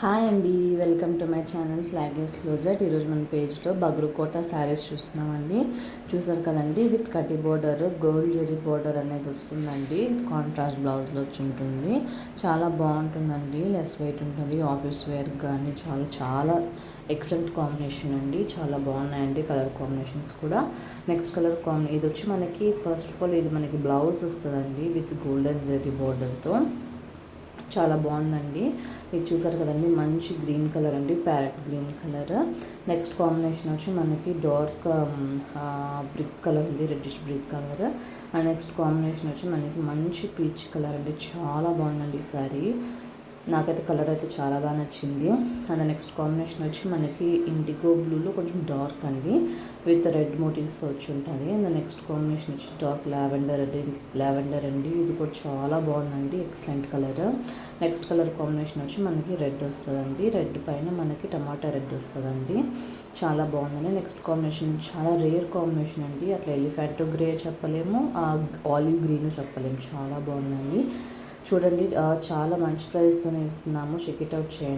Hi అండి, welcome to my channel Slages closet. ఈరోజు మన పేజ్లో బగ్రు కోట శారీస్ చూస్తున్నామండి. చూసారు కదండి, విత్ కటి బోర్డర్, గోల్డ్ జెరీ బోర్డర్ అనేది వస్తుందండి. కాంట్రాస్ట్ బ్లౌజ్లో వచ్చి ఉంటుంది. చాలా బాగుంటుందండి, లెస్ వెయిట్ ఉంటుంది. ఆఫీస్ వేర్ కానీ చాలా చాలా ఎక్సలెంట్ కాంబినేషన్ అండి. చాలా బాగున్నాయండి కలర్ కాంబినేషన్స్ కూడా. నెక్స్ట్ కలర్ ఇది వచ్చి మనకి ఫస్ట్ ఆఫ్ ఆల్ ఇది మనకి బ్లౌజ్ వస్తుందండి విత్ గోల్డెన్ జెరీ బోర్డర్తో. చాలా బాగుందండి. ఇది చూసారు కదండి, మంచి గ్రీన్ కలర్ అండి, parrot green colour. Next combination వచ్చి మనకి డార్క్ బ్రిక్ కలర్ అండి, reddish brick colour. And next combination వచ్చి మనకి మంచి పీచ్ కలర్ అండి. చాలా బాగుందండి ఈ శారీ. నాకైతే కలర్ అయితే చాలా బాగా నచ్చింది. అండ్ నెక్స్ట్ కాంబినేషన్ వచ్చి మనకి ఇండిగో బ్లూలో కొంచెం డార్క్ అండి, విత్ రెడ్ మోటివ్స్తో వచ్చి ఉంటుంది. అండ్ నెక్స్ట్ కాంబినేషన్ వచ్చి డార్క్ లావెండర్ అండి. ఇది కూడా చాలా బాగుందండి, excellent colour. Next colour combination వచ్చి మనకి రెడ్ వస్తుందండి. రెడ్ పైన మనకి టమాటా రెడ్ వస్తుందండి. చాలా బాగుందండి. నెక్స్ట్ కాంబినేషన్ చాలా రేర్ కాంబినేషన్ అండి. అట్లా ఎలిఫెంట్ గ్రే చెప్పలేము, ఆలివ్ గ్రీన్ చెప్పలేము. చాలా బాగున్నాయి చూడండి. చాలా మంచి ప్రైస్తోనే ఇస్తున్నాము. చెక్ ఇట్ అవుట్ చేయండి.